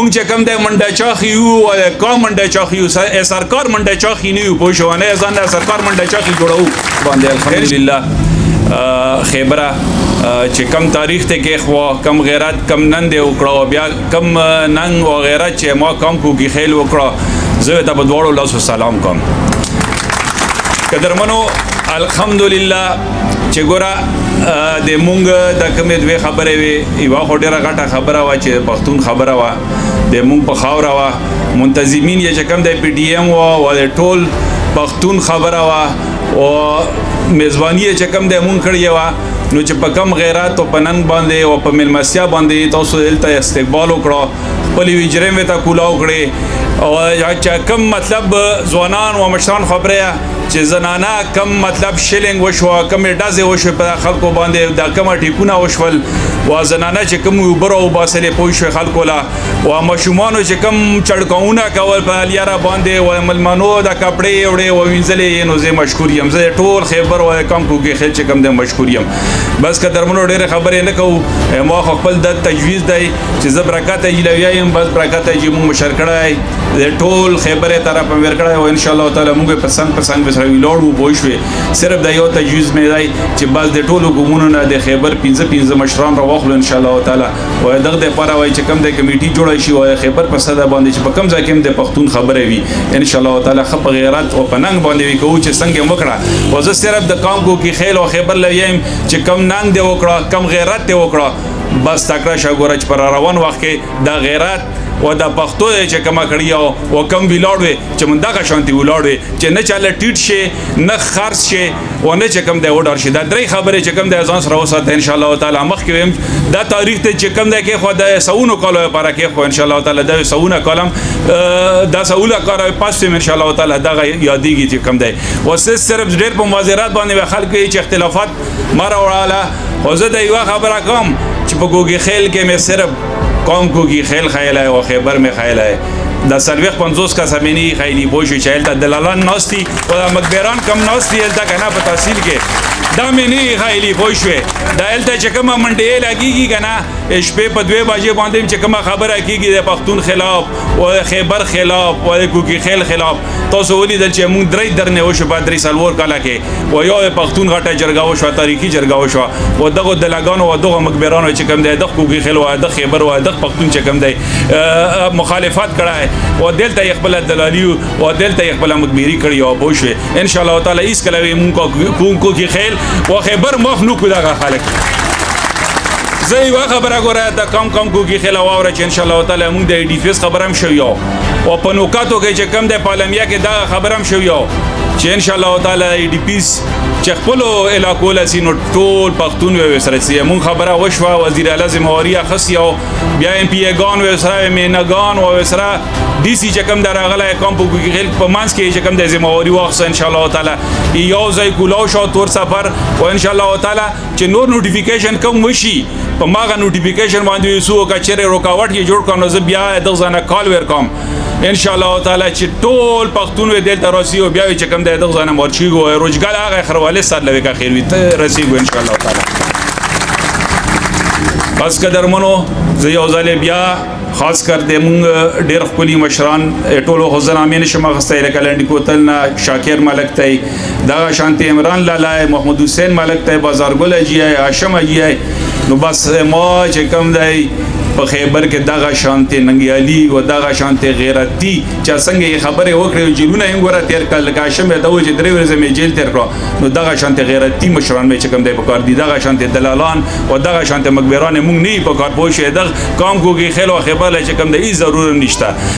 مونږ چې کوم د منډه چاخي یو کا منډه چاخي یو سرکار منډه چاخي نه یو پوه شو نه ځان سرکار منډه چاخي جوړو باندې الحمدلله خیبره چې کم تاریخ ته کې خو کم غیرت کم نن دی وکړو بیا کم نن او غیرت چې ما کم کوګي خیل وکړو زه ته په دوړو لاس سلام کوم قدرمنو الحمدلله چې ګوره د مونږ د کومې دوه خبرې وي یو هډره غټه خبره وا چې پښتون خبره وا د مونږ په خاور وا منتظمین یې چې کوم د پی ډی ایم وا د ټول پښتون خبره وا او میزبانی چې کوم د مونږ کړی وا نو چې په کم غیرت او پنن باندې او په ملمسیا باندې تاسو دلته استقبال وکړو خپل ویجرې مې تا کولاو کړې او چې کم مطلب ځوانان او مشران خبره چې زنانه کم مطلب شیلینګ وشو کم ډازه وشو په خلکو باندې د کم ټیکونه وشول او زنانه چې کم وبرو باسلې پوي شو خلکو لا او مشومان چې کم چړکاونه کول په لیاره باندې او ملمنو د کپڑے وړي او وینځلې نو زه مشکور یم زه ټول خیبر او کم کوګي خل چې کم د مشکور یم بس که درمنو ډېر خبرې نه کوو ما خپل د تجویز دی چې زه برکت ایلویم بس برکت چې موږ مشرکړای د ټول خیبره طرف ورکړای او ان شاء الله تعالی موږ پسند سره ویلوړو بوښوي صرف د یو تجویز مې دی چې بس د ټولو ګمونو نه د خیبر 15 مشران راوخلو ان شاء الله تعالی او دغه د پاره وای چې کم د کمیټي جوړ شي او خیبر په صدا باندې چې په کم ځای کې د پښتون خبره وي ان شاء الله تعالی خپ غیرت او پننګ باندې وی کوو چې څنګه وکړه او زه صرف د کام کو کې خیل او خیبر لویم چې کم ننګ دی وکړه کم غیرت دی وکړه بس تکړه شګورچ پر روان وخت کې د غیرت و د پښتو چې کما کړی او کم ویلاړ وي چې من دغه شانتي ویلاړ وي چې نه چاله ټیټ شي نه خرڅ شي او نه چې کم د وډر شي دا درې خبرې چې کم د ځان سره وساته ان شاء الله تعالی مخ کې دا تاریخ ته چې کم د کې خو د سونو کالو لپاره کې خو ان شاء الله تعالی د سونو کالم دا سوله کار پاس ان شاء الله تعالی دا یادېږي چې کم دی او صرف ډېر په موازرات باندې خلک چې اختلافات مره وړاله او زه د یو خبره کوم چې په ګوګي خیل کې مې صرف قوم کوگی خیل خیل ہے و خیبر میں خیل ہے دا سلویخ 50 کا سمینی خیلی بوشی چاہیل تا دلالان ناستی و دا مقبران کم ناستی ایلتا کنا پا تحصیل کے دا منی خیلی بوشوی دا ایلتا چکم منڈے لگی گی کنا شپے پا دوے باجے باندیم چکم خبر کی گی دا پختون خلاف و خیبر خلاف و کوگی خیل خلاف تو سولی دل چه مون دری درنے وشو پا دری سالور کالا کے و یا پختون غٹا جرگا وشو تاریخی جرگا وشو و دغو دلگان و دغو مقبران چکم دے دغ کوگی خیل و دغ خیبر و دغ پختون چکم دے مخالفات کڑا ہے و دلته یخبل دلالیو و دلته یخبل مقبری کړی او بوشوي ان شاء الله تعالی اس کله مونږ کو کی خیل و خیبر مخنو کو دغه خلک زي وا خبره ګوره د کم کو کی خیل او چې ان شاء الله تعالی مونږ د ډی فیس خبرم شوی او په نوکاتو کې چې کم د پالمیا کې دا خبرم شوی چې ان شاء الله تعالی ډی پیس چې خپل علاقو لسینو ټول پښتون وي سره سي مون خبره وشوه وزیر اعلی زمواري خصي او بیا ام پی ګان و سره مینګان و سره ډي سي چې کوم درغله کوم په ګل په مانس کې چې کوم د زمواري واخص ان شاء الله تعالی یو ځای کولاو شو تور سفر او ان شاء الله تعالی چې نور نوټیفیکیشن کوم وشي په ماغه نوټیفیکیشن باندې سو کچره رکاوټ کې جوړ کړو زه بیا د ځانه کال ور کوم ان شاء الله تعالی چې ټول پښتون و دلته راسي او بیا چې کوم د دغه ځانه مرچی او روزګار هغه خرواله سره لوي کا خیر وي ته رسیږو ان شاء الله تعالی بس قدرمنو زه یو ځل بیا خاص کر د مونږ ډېر خپلي مشران ټولو حضور امین شمه غسته لکلندې کوتل نه شاکر ملک ته دا شانتی عمران لاله محمد حسین ملک ته بازارګل جی هاشم جی نو بس ما چې کوم دی په خیبر کې دغه شانتي ننګیالي او دغه شانتي غیرتي چې څنګه خبره وکړي جیلونه یې ګوره تیر کړل کاشم ته و چې درې ورځې مې جیل تیر کړو نو دغه شانتي غیرتي مشران مې چې کوم دی په کار دي دغه شانتي دلالان او دغه شانتي مقبران مونږ نه په کار پوه شه دغه کام کوګي خیل او خیبر چې کوم دی ضرورت نشته